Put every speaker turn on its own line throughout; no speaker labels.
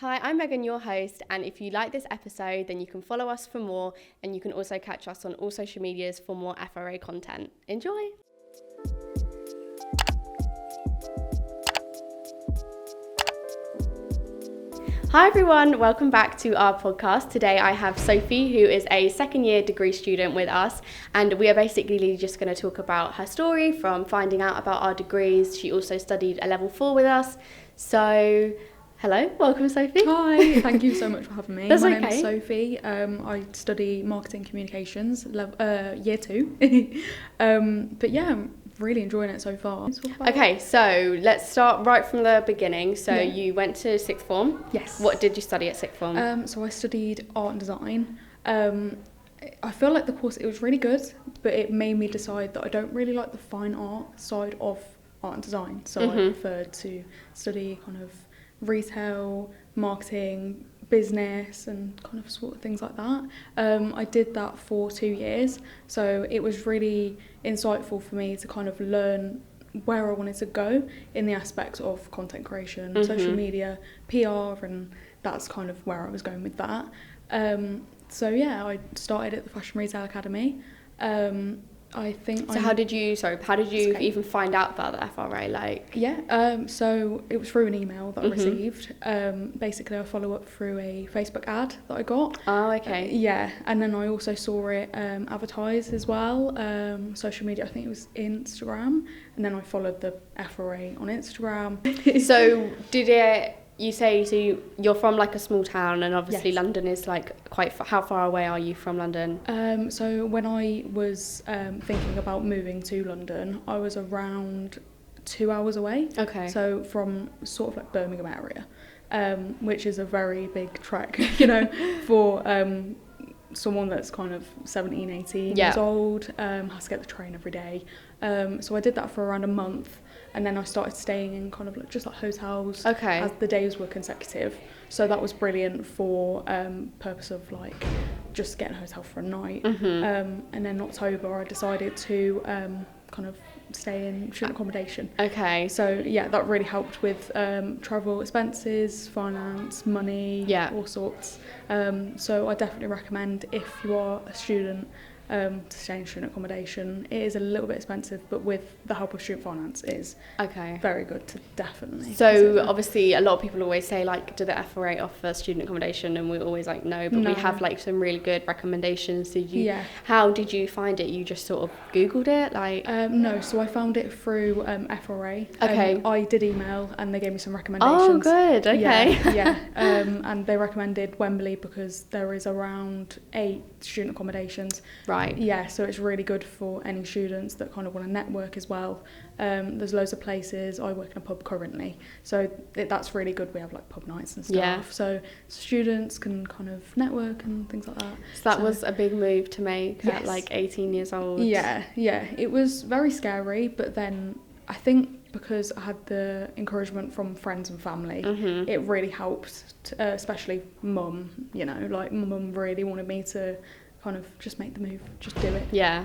Hi, I'm Megan, your host, and if you like this episode, then you can follow us for more, and you can also catch us on all social medias for more FRA content. Enjoy! Hi everyone, welcome back to our podcast. Today I have Sophie, who is a second year degree student with us, and we are basically just going to talk about her story from finding out about our degrees. She also studied a level 4 with us. So, hello, welcome Sophie.
Hi, thank you so much for having me.
That's
My
okay.
name is Sophie. I study marketing communications, year 2. But yeah, I'm really enjoying it so far.
Okay, so let's start right from the beginning. So
Yeah.
you went to sixth form.
Yes.
What did you study at sixth form?
So I studied art and design. I feel like the course, it was really good, but it made me decide that I don't really like the fine art side of art and design. So I preferred to study kind of retail, marketing, business and kind of sort of things like that. I did that for 2 years, so it was really insightful for me to kind of learn where I wanted to go in the aspects of content creation, social media, PR, and that's kind of where I was going with that. So yeah, I started at the Fashion Retail Academy.
How did you even find out about the FRA?
So it was through an email that I received. Basically, I follow up through a Facebook ad that I got.
Oh, okay.
And then I also saw it advertised as well. Social media, I think it was Instagram, and then I followed the FRA on Instagram.
So you're from like a small town, and obviously yes. London is like quite how far away are you from London?
So when I was thinking about moving to London, I was around 2 hours away.
Okay.
So from sort of like Birmingham area, which is a very big trek, for someone that's kind of 17, 18 years old, has to get the train every day. So I did that for around a month. And then I started staying in kind of like just like hotels as the days were consecutive. So that was brilliant for purpose of like just getting a hotel for a night. And then in October I decided to kind of stay in student accommodation.
Okay.
So yeah, that really helped with travel expenses, finance, money, all sorts. So I definitely recommend if you are a student to stay in student accommodation. It is a little bit expensive, but with the help of student finance, it is very good to definitely.
So obviously, a lot of people always say like, do the FRA offer student accommodation? And we're always like, no, but we have like some really good recommendations. How did you find it? You just sort of Googled it, like?
No, so I found it through FRA.
Okay.
I did email and they gave me some recommendations.
Oh, good. Okay.
Yeah. And they recommended Wembley because there is around 8 student accommodations.
Right.
Yeah, so it's really good for any students that kind of want to network as well. There's loads of places. I work in a pub currently, so that's really good. We have like pub nights and stuff, so students can kind of network and things like that.
So that was a big move to make at like 18 years old.
Yeah, it was very scary, but then I think because I had the encouragement from friends and family, it really helped, especially mum, like mum really wanted me to kind of just make the move, just do it.
Yeah.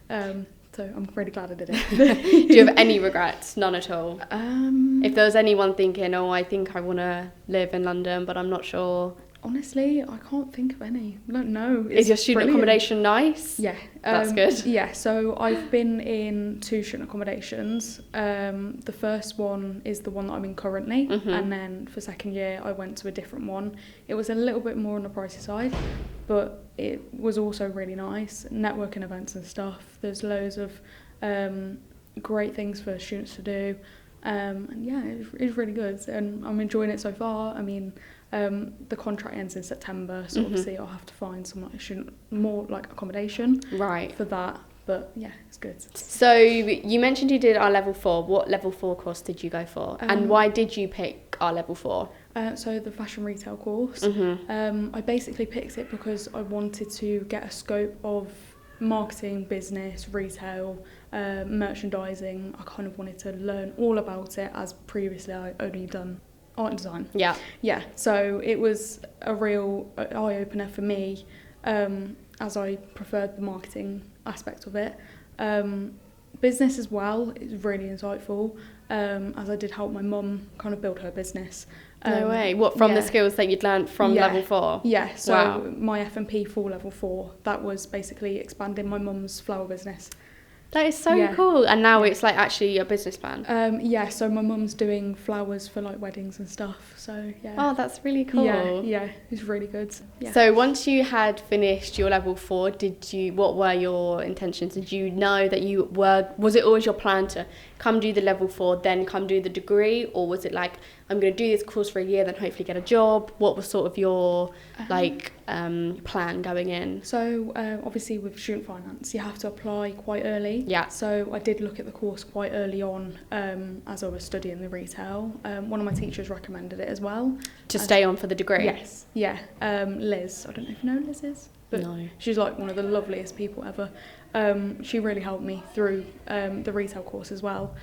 So I'm really glad I did it.
Do you have any regrets? None at all? If there was anyone thinking, I think I want to live in London, but I'm not sure.
Honestly, I can't think of any. No.
Is your student accommodation nice?
Yeah.
That's good.
Yeah, so I've been in 2 student accommodations. The first one is the one that I'm in currently, and then for second year I went to a different one. It was a little bit more on the pricey side, but it was also really nice. Networking events and stuff. There's loads of great things for students to do. And yeah, it's really good, and I'm enjoying it so far. I mean, the contract ends in September, so obviously I'll have to find some more like accommodation for that. But yeah, it's good.
So you mentioned you did our level 4. What level 4 course did you go for, and why did you pick our level 4?
So the fashion retail course. I basically picked it because I wanted to get a scope of marketing, business, retail, merchandising. I kind of wanted to learn all about it, as previously I only done art and design. Yeah, so it was a real eye-opener for me, as I preferred the marketing aspect of it. Business as well is really insightful, as I did help my mum kind of build her business.
No way. What, from the
yeah.
skills that you'd learned from
Yeah.
level 4?
Yeah, so
Wow.
my F&P for level 4, that was basically expanding my mum's flower business.
That is so
Yeah.
cool. And now
Yeah.
it's like actually your business plan.
Yeah, so my mum's doing flowers for like weddings and stuff. So yeah.
Oh, that's really cool.
Yeah, it's really good. Yeah.
So once you had finished your level 4, what were your intentions? Did you know that was it always your plan to come do the level 4, then come do the degree? Or was it like, I'm going to do this course for a year, then hopefully get a job? What was sort of your plan going in?
So obviously with student finance, you have to apply quite early.
Yeah.
So I did look at the course quite early on as I was studying the retail. One of my teachers recommended it as well.
To stay on for the degree?
Yes. Yeah. Liz. I don't know if you know Liz is. But
No.
she's like one of the loveliest people ever. She really helped me through the retail course as well.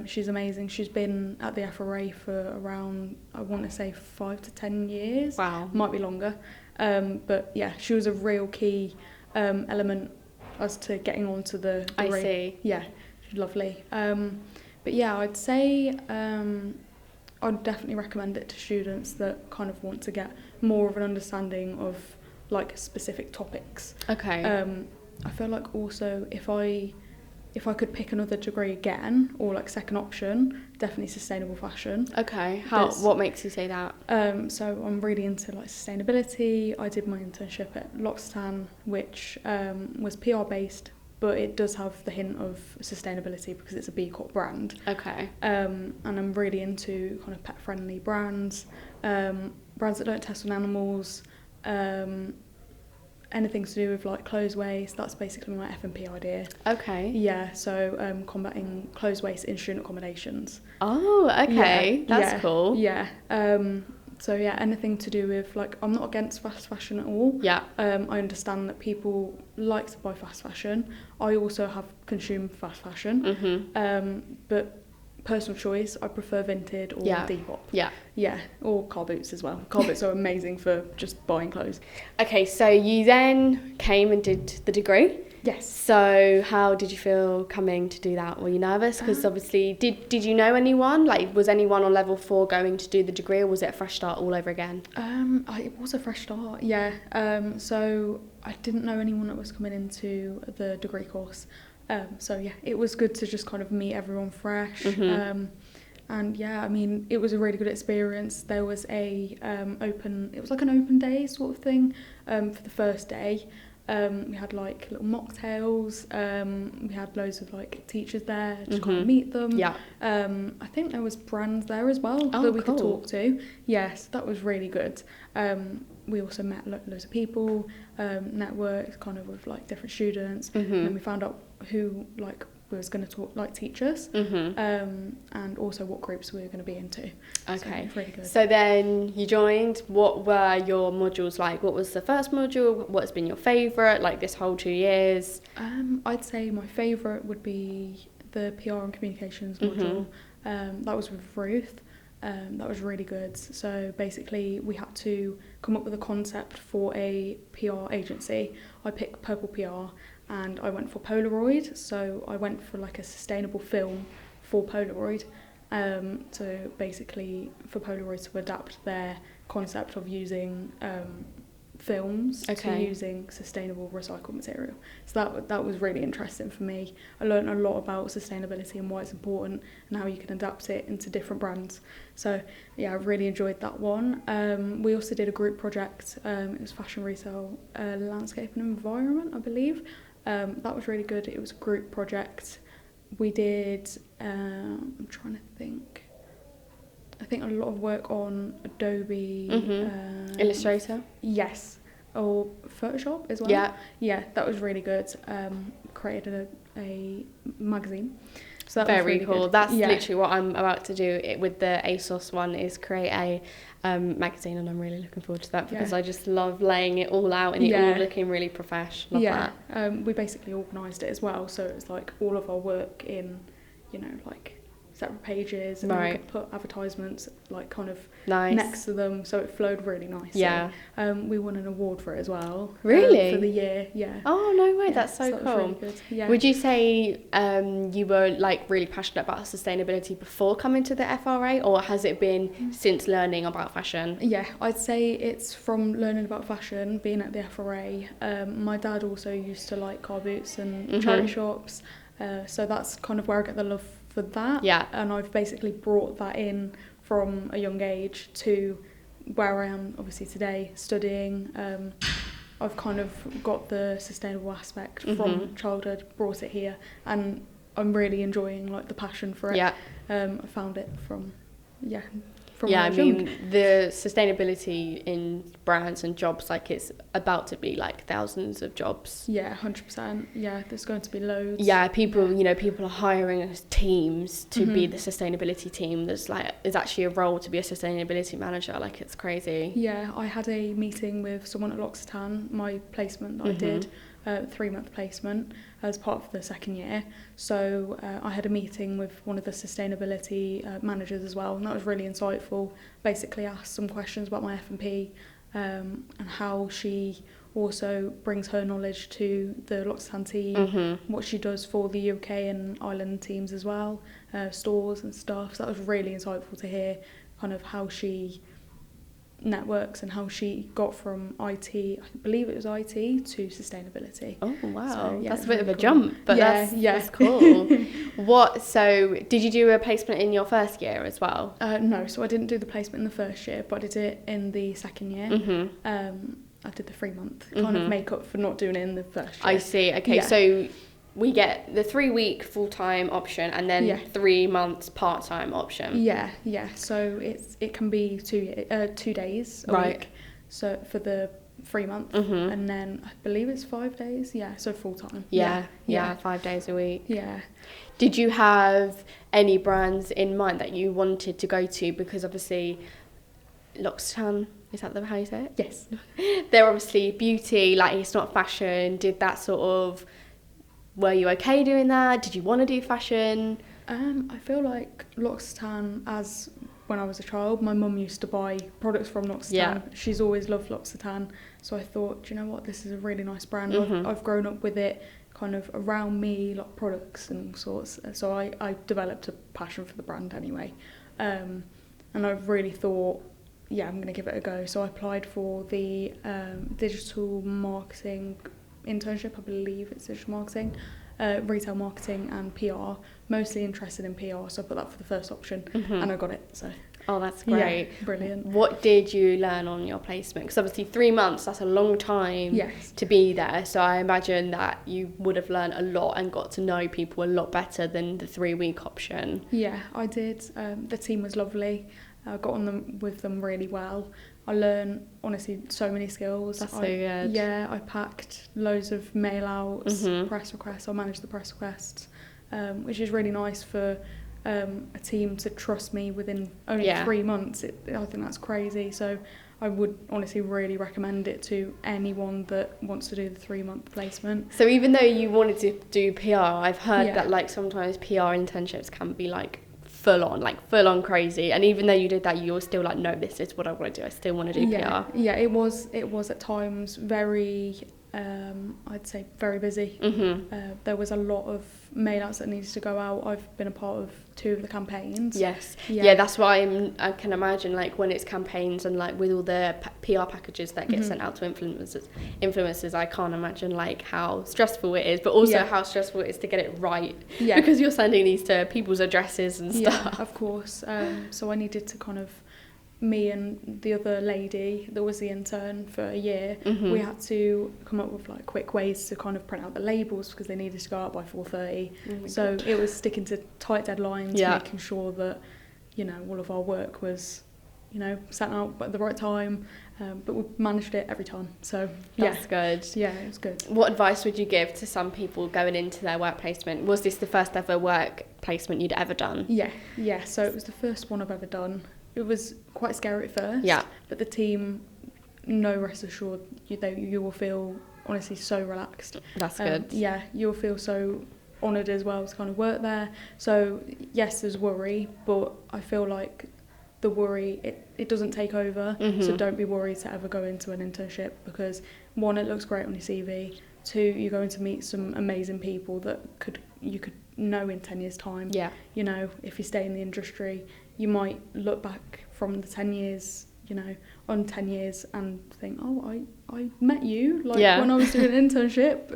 She's amazing. She's been at the FRA for around, I want to say 5 to 10 years.
Wow.
Might be longer. But yeah, she was a real key element as to getting onto the
I
degree.
see.
Yeah, she's lovely. But yeah, I'd say I'd definitely recommend it to students that kind of want to get more of an understanding of like specific topics.
Okay.
I feel like also if I could pick another degree again, or like second option, definitely sustainable fashion.
Okay. What makes you say that?
So I'm really into like sustainability. I did my internship at L'Occitane, which was PR based, but it does have the hint of sustainability because it's a B Corp brand.
Okay.
And I'm really into kind of pet friendly brands, brands that don't test on animals, anything to do with like clothes waste. That's basically my F&P idea.
Okay.
Yeah, so combating clothes waste in student accommodations.
Oh, okay.
Yeah,
That's cool.
Yeah. So yeah, anything to do with like, I'm not against fast fashion at all.
Yeah.
I understand that people like to buy fast fashion. I also have consumed fast fashion.
Mm-hmm.
But personal choice, I prefer Vinted or Depop.
Yeah.
Yeah, or car boots as well. Car boots are amazing for just buying clothes.
Okay, so you then came and did the degree.
Yes.
So how did you feel coming to do that? Were you nervous? Because obviously, did you know anyone? Like, was anyone on level 4 going to do the degree, or was it a fresh start all over again?
It was a fresh start, yeah. So I didn't know anyone that was coming into the degree course. So yeah, it was good to just kind of meet everyone fresh.
Mm-hmm.
And yeah, I mean, it was a really good experience. There was it was like an open day sort of thing for the first day. We had like little mocktails. We had loads of like teachers there, just kind of meet them.
Yeah.
I think there was brands there as well
Oh,
that we
cool.
could talk to. Yes, that was really good. We also met loads of people, networked kind of with like different students,
Mm-hmm.
and then we found out who like was going to talk, like teach us,
Mm-hmm.
and also what groups we were going to be into. So
Okay.
it's really good.
So then you joined. What were your modules like? What was the first module? What's been your favourite, like this whole 2 years?
I'd say my favourite would be the PR and communications module. That was with Ruth. That was really good. So basically we had to come up with a concept for a PR agency. I picked Purple PR and I went for Polaroid. So I went for like a sustainable film for Polaroid. So basically for Polaroid to adapt their concept of using films to using sustainable recycled material. So that was really interesting for me. I learned a lot about sustainability and why it's important and how you can adapt it into different brands. So yeah, I really enjoyed that one. We also did a group project. It was fashion resale, landscape and environment, I believe. That was really good. It was a group project. We did, I'm trying to think. I think a lot of work on Adobe.
Illustrator?
Yes. Or Photoshop as well.
Yeah.
Yeah, that was really good. Created a magazine. So that
Very
was really
cool.
good.
That's
Yeah.
literally what I'm about to do with the ASOS one, is create a magazine, and I'm really looking forward to that because I just love laying it all out and it all looking really professional. Love that.
We basically organised it as well, so it was like all of our work in, like separate pages, and we could put advertisements like kind of next to them, so it flowed really nicely.
Yeah.
We won an award for it as well.
Really?
For the year, yeah.
Oh, no way,
Yeah,
that's so
that
cool.
was really good. Yeah.
Would you say you were like really passionate about sustainability before coming to the FRA, or has it been since learning about fashion?
Yeah, I'd say it's from learning about fashion, being at the FRA. My dad also used to like car boots and charity shops, so that's kind of where I get the love for that.
Yeah.
And I've basically brought that in from a young age to where I am obviously today, studying. I've kind of got the sustainable aspect from childhood, brought it here, and I'm really enjoying like the passion for it.
Yeah.
I found it from
yeah,
when I
I
was
mean,
young.
the sustainability in brands and jobs, like it's about to be like thousands of jobs.
Yeah, 100%. Yeah, there's going to be loads.
Yeah, people, you know, people are hiring teams to be the sustainability team. There's actually a role to be a sustainability manager. Like, it's crazy.
Yeah, I had a meeting with someone at L'Occitane, my placement that I did, 3-month placement as part of the second year. So I had a meeting with one of the sustainability managers as well, and that was really insightful. Basically asked some questions about my F&P and how she also brings her knowledge to the L'Occitane team, what she does for the UK and Ireland teams as well, stores and stuff. So that was really insightful to hear kind of how she networks and how she got from IT, I believe it was IT, to sustainability.
Oh, wow.
So, yeah,
that's a bit
really
of a
cool.
jump, but that's cool. So did you do a placement in your first year as well?
No, so I didn't do the placement in the first year, but I did it in the second year. I did the 3-month, kind of make up for not doing it in the first year.
I see. Okay,
Yeah.
so we get the 3-week full-time option and then 3 months part-time option.
Yeah. So it can be 2 days a week. So for the 3-month, and then I believe it's 5 days. Yeah, so full time.
Yeah, 5 days a week.
Yeah.
Did you have any brands in mind that you wanted to go to? Because obviously, L'Occitane, is that how you say it?
Yes.
They're obviously beauty, like it's not fashion. Did that sort of, were you okay doing that? Did you want to do fashion?
I feel like L'Occitane, as when I was a child, my mum used to buy products from L'Occitane.
Yeah.
She's always loved L'Occitane. So I thought, do you know what, this is a really nice brand. I've grown up with it kind of around me, like products and all sorts. So I developed a passion for the brand anyway. And I really thought, yeah, I'm going to give it a go. So I applied for the digital marketing internship, I believe it's digital marketing, retail marketing and PR, mostly interested in PR, so I put that for the first option and I got it. So
oh, that's great.
Yeah, brilliant.
What did you learn on your placement? Because obviously 3 months, that's a long time to be there, so I imagine that you would have learned a lot and got to know people a lot better than the 3-week option.
Yeah, I did. The team was lovely. I got on with them really well. I learned, honestly, so many skills.
That's so good.
Yeah, I packed loads of mail outs, press requests. I managed the press requests, which is really nice for a team to trust me within only 3 months. I think that's crazy. So I would honestly really recommend it to anyone that wants to do the 3-month placement.
So even though you wanted to do PR, I've heard that like sometimes PR internships can be like full on crazy, and even though you did that, you were still like, no, this is what I want to do, I still want to do PR.
Yeah, it was at times very I'd say very busy. There was a lot of mail outs that needed to go out. I've been a part of 2 of the campaigns.
Yeah, that's why I can imagine, like, when it's campaigns and like with all the PR packages that get sent out to influencers, I can't imagine like how stressful it is, but also how stressful it is to get it right, because you're sending these to people's addresses and stuff.
Yeah, of course. So I needed to kind of, me and the other lady that was the intern for a year, we had to come up with like quick ways to kind of print out the labels because they needed to go out by 4:30. So it was sticking to tight deadlines, making sure that, you know, all of our work was, you know, sent out at the right time, but we managed it every time. So
that's good.
Yeah, it was good.
What advice would you give to some people going into their work placement? Was this the first ever work placement you'd ever done?
Yeah. So it was the first one I've ever done. It was quite scary at first, but the team, no, rest assured, you will feel honestly so relaxed.
That's good.
Yeah, you'll feel so honoured as well to kind of work there. So yes, there's worry, but I feel like the worry, it doesn't take over. So don't be worried to ever go into an internship, because one, it looks great on your CV. Two, you're going to meet some amazing people that you could know in 10 years' time.
Yeah.
You know, if you stay in the industry, you might look back from the 10 years, you know, on 10 years and think, oh, I met you, like when I was doing an internship.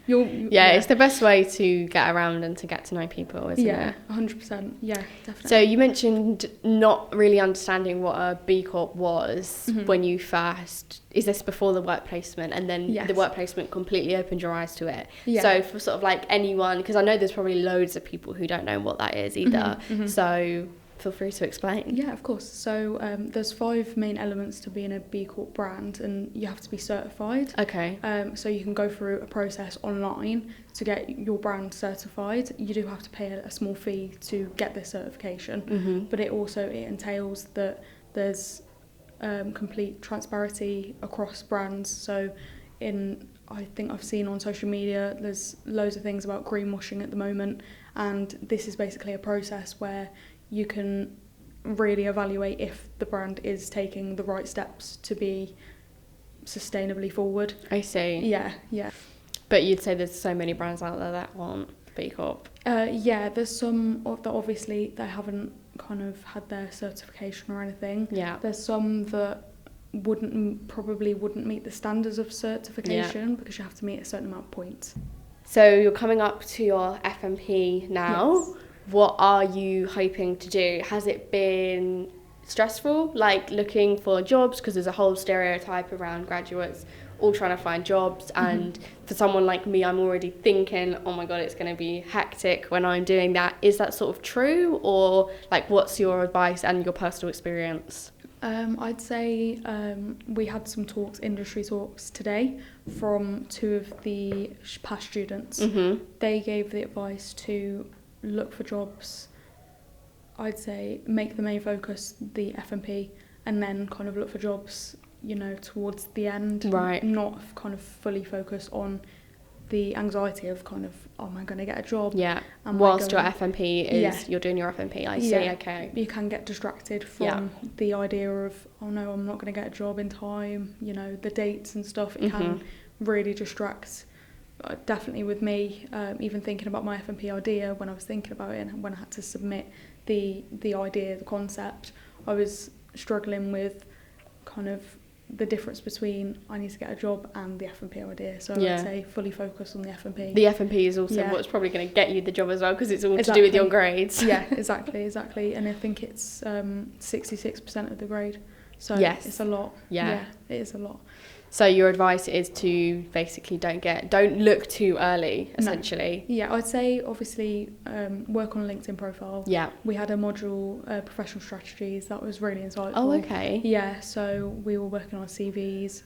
It's the best way to get around and to get to know people, isn't it?
Yeah, 100%. Yeah, definitely.
So you mentioned not really understanding what a B Corp was when you first, is this before the work placement, and then the work placement completely opened your eyes to it?
Yeah.
So for sort of like anyone, because I know there's probably loads of people who don't know what that is either, so feel free to explain.
Yeah, of course. So there's 5 main elements to being a B Corp brand, and you have to be certified.
Okay.
So you can go through a process online to get your brand certified. You do have to pay a small fee to get this certification, but it entails that there's complete transparency across brands. So I think I've seen on social media there's loads of things about greenwashing at the moment, and this is basically a process where you can really evaluate if the brand is taking the right steps to be sustainably forward.
I see.
Yeah.
But you'd say there's so many brands out there that want B Corp.
There's some that obviously they haven't kind of had their certification or anything.
Yeah.
There's some that probably wouldn't meet the standards of certification because you have to meet a certain amount of points.
So you're coming up to your FMP now.
Yes.
What are you hoping to do? Has it been stressful, like looking for jobs? Because there's a whole stereotype around graduates all trying to find jobs, and for someone like me, I'm already thinking, oh my god, it's going to be hectic when I'm doing that. Is that sort of true, or like what's your advice and your personal experience?
I'd say we had some industry talks today from 2 of the past students. They gave the advice to look for jobs. I'd say make the main focus the FMP, and then kind of look for jobs, you know, towards the end.
Right.
Not kind of fully focus on the anxiety of kind of, oh, am I going to get a job?
Yeah. Whilst your FMP is, you're doing your FMP. I see.
Yeah.
Okay.
You can get distracted from the idea of, oh no, I'm not going to get a job in time. You know, the dates and stuff. It can really distract. Definitely with me, even thinking about my FMP idea, when I was thinking about it and when I had to submit the idea, the concept, I was struggling with kind of the difference between I need to get a job and the FMP idea. So I'd say fully focus on the FMP.
The FMP is also what's probably going to get you the job as well, because it's all to do with your grades.
Yeah, exactly. And I think it's 66% of the grade. So it's a lot. Yeah, it is a lot.
So your advice is to basically don't look too early, essentially.
No. Yeah, I'd say obviously work on a LinkedIn profile.
Yeah. We
had a module, professional strategies, that was really insightful.
Oh, okay.
Yeah, so we were working on CVs,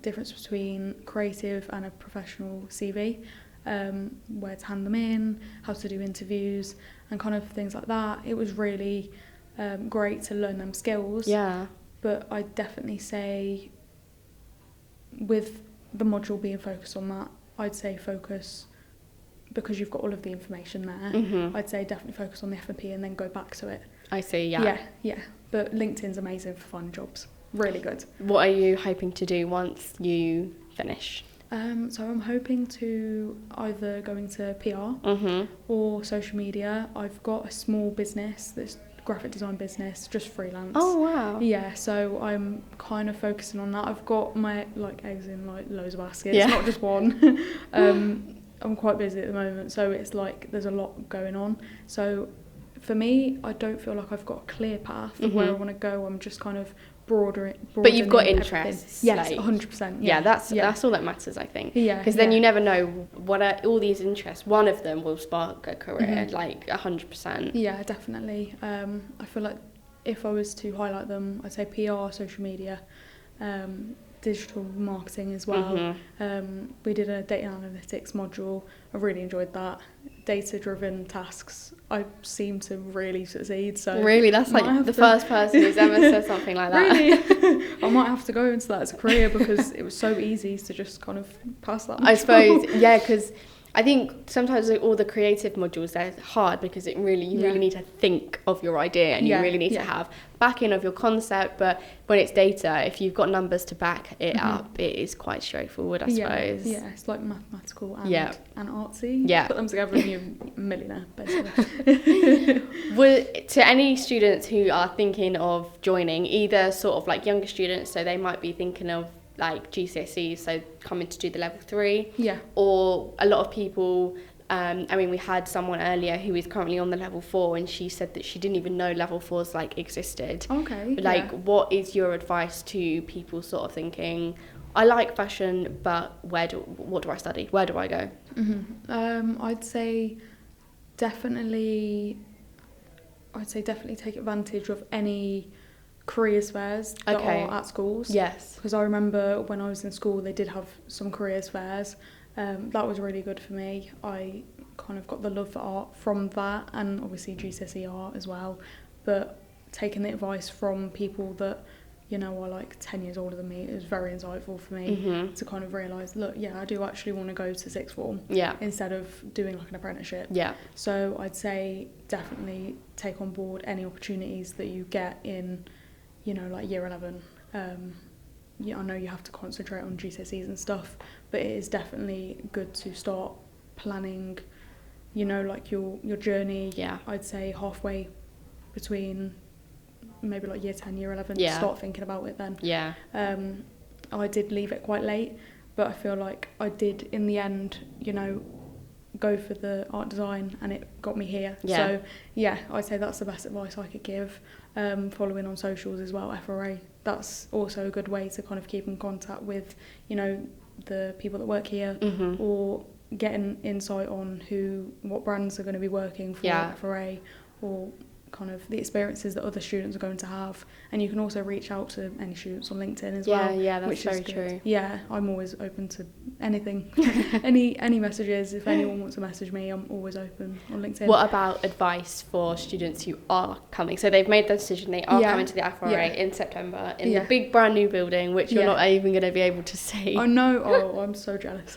difference between creative and a professional CV, where to hand them in, how to do interviews, and kind of things like that. It was really great to learn them skills.
Yeah.
But I'd definitely say, with the module being focused on that, I'd say focus, because you've got all of the information there, I'd say definitely focus on the FMP and then go back to it.
I see, yeah.
Yeah. But LinkedIn's amazing for finding jobs. Really good.
What are you hoping to do once you finish?
So I'm hoping to either go into PR or social media. I've got a small business that's graphic design business, just freelance.
Oh wow.
Yeah, so I'm kind of focusing on that. I've got my eggs in loads of baskets, not just one. I'm quite busy at the moment, so it's there's a lot going on. So for me, I don't feel like I've got a clear path of where I want to go. I'm just kind of broadening.
But you've got interests.
Yes, 100%.
Yeah, that's all that matters, I think.
Yeah.
Because then you never know what are all these interests. One of them will spark a career, 100%.
Yeah, definitely. I feel like if I was to highlight them, I'd say PR, social media, digital marketing as well. We did a data analytics module. I really enjoyed that. Data-driven tasks, I seem to really succeed. So
really, that's like the first person who's ever said something like that.
Really, I might have to go into that as a career, because it was so easy to just kind of pass that.
I suppose, yeah, because I think sometimes all the creative modules, they're hard because you really need to think of your idea, and you really need to have backing of your concept. But when it's data, if you've got numbers to back it up, it is quite straightforward, I suppose.
Yeah, it's like mathematical and artsy.
Yeah.
Put them together and you're a millionaire, basically.
To any students who are thinking of joining, either sort of like younger students, so they might be thinking of like GCSEs, so coming to do the level 3, or a lot of people, I mean, we had someone earlier who is currently on the level 4, and she said that she didn't even know level 4s like existed.
Okay.
Like, what is your advice to people sort of thinking, I like fashion, but what do I study? Where do I go?
I'd say definitely take advantage of any careers fairs that are at schools.
Yes.
Because I remember when I was in school, they did have some careers fairs. That was really good for me. I kind of got the love for art from that, and obviously GCSE art as well. But taking the advice from people that, you know, are like 10 years older than me, it was very insightful for me to kind of realise, look, I do actually want to go to sixth form instead of doing like an apprenticeship. Yeah. So I'd say definitely take on board any opportunities that you get in, you know, like year 11. I know you have to concentrate on GCSEs and stuff, but it is definitely good to start planning, you know, like your journey. Yeah. I'd say halfway between maybe like year 10, year 11, start thinking about it then. Yeah. I did leave it quite late, but I feel like I did in the end, you know, go for the art design, and it got me here. So I'd say that's the best advice I could give. Following on socials as well, FRA, that's also a good way to kind of keep in contact with, you know, the people that work here, or getting insight on what brands are going to be working for FRA, or kind of the experiences that other students are going to have. And you can also reach out to any students on LinkedIn as well. Yeah, that's very true. Yeah, I'm always open to anything. any messages. If anyone wants to message me, I'm always open on LinkedIn.
What about advice for students who are coming? So they've made the decision, they are coming to the FRA in September in the big brand new building, which you're not even going to be able to see.
I know. Oh, I'm so jealous.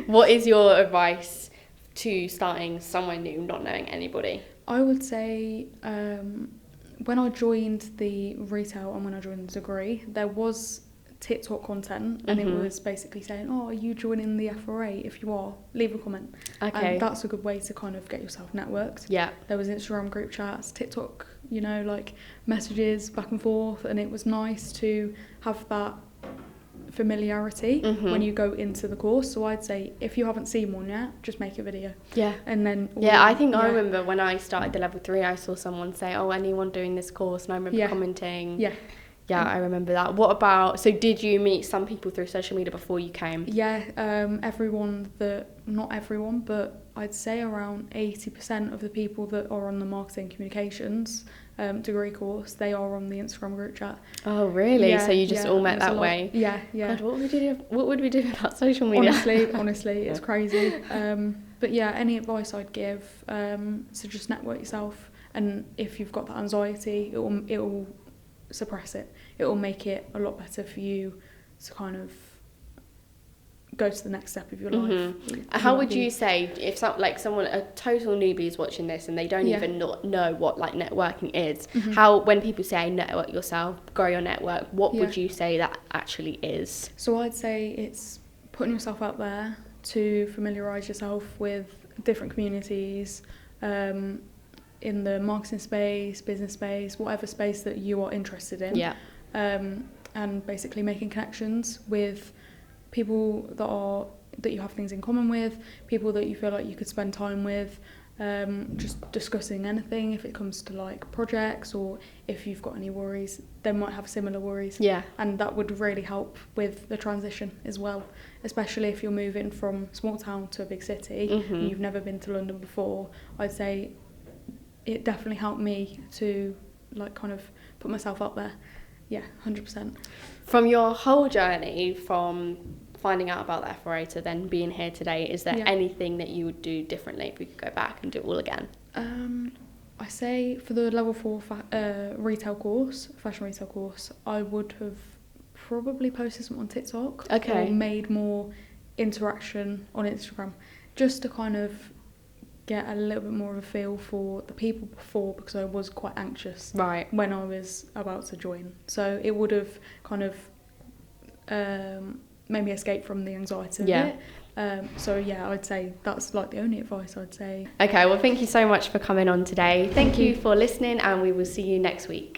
What is your advice to starting somewhere new, not knowing anybody?
I would say when I joined the retail and when I joined the degree, there was TikTok content, and it was basically saying, are you joining the FRA? If you are, leave a comment. Okay. And that's a good way to kind of get yourself networked. Yeah. There was Instagram group chats, TikTok, you know, like messages back and forth, and it was nice to have that familiarity when you go into the course. So I'd say if you haven't seen one yet, just make a video. Yeah. And then
I think I remember when I started the level 3, I saw someone say, anyone doing this course, and I remember commenting. Yeah, I remember that. What about, so did you meet some people through social media before you came?
Yeah, not everyone, but I'd say around 80% of the people that are on the marketing communications degree course, they are on the Instagram group chat.
Oh, really? Yeah, so you just all met that way?
Yeah.
God, what would we do without social media?
Honestly, it's crazy. But yeah, any advice I'd give, so just network yourself, and if you've got that anxiety, it will suppress it. It will make it a lot better for you to kind of go to the next step of your life.
How would you say, if a total newbie is watching this and they don't even know what like networking is, when people say network yourself, grow your network, what would you say that actually is?
So I'd say it's putting yourself out there to familiarise yourself with different communities, in the marketing space, business space, whatever space that you are interested in. Yeah. And basically making connections with people that you have things in common with, people that you feel like you could spend time with, just discussing anything. If it comes to like projects, or if you've got any worries, they might have similar worries. Yeah. And that would really help with the transition as well, especially if you're moving from small town to a big city and you've never been to London before. I'd say it definitely helped me to like kind of put myself up there. Yeah, 100%.
From your whole journey, from finding out about the FRA to then being here today, is there anything that you would do differently if we could go back and do it all again?
I say for the level 4 fashion retail course, I would have probably posted something on TikTok. Okay. Or made more interaction on Instagram. just to kind of get a little bit more of a feel for the people before, because I was quite anxious
Right.
when I was about to join. So it would have kind of made me escape from the anxiety of it. So yeah, I'd say that's like the only advice I'd say.
Okay, well, thank you so much for coming on today. Thank you for listening, and we will see you next week.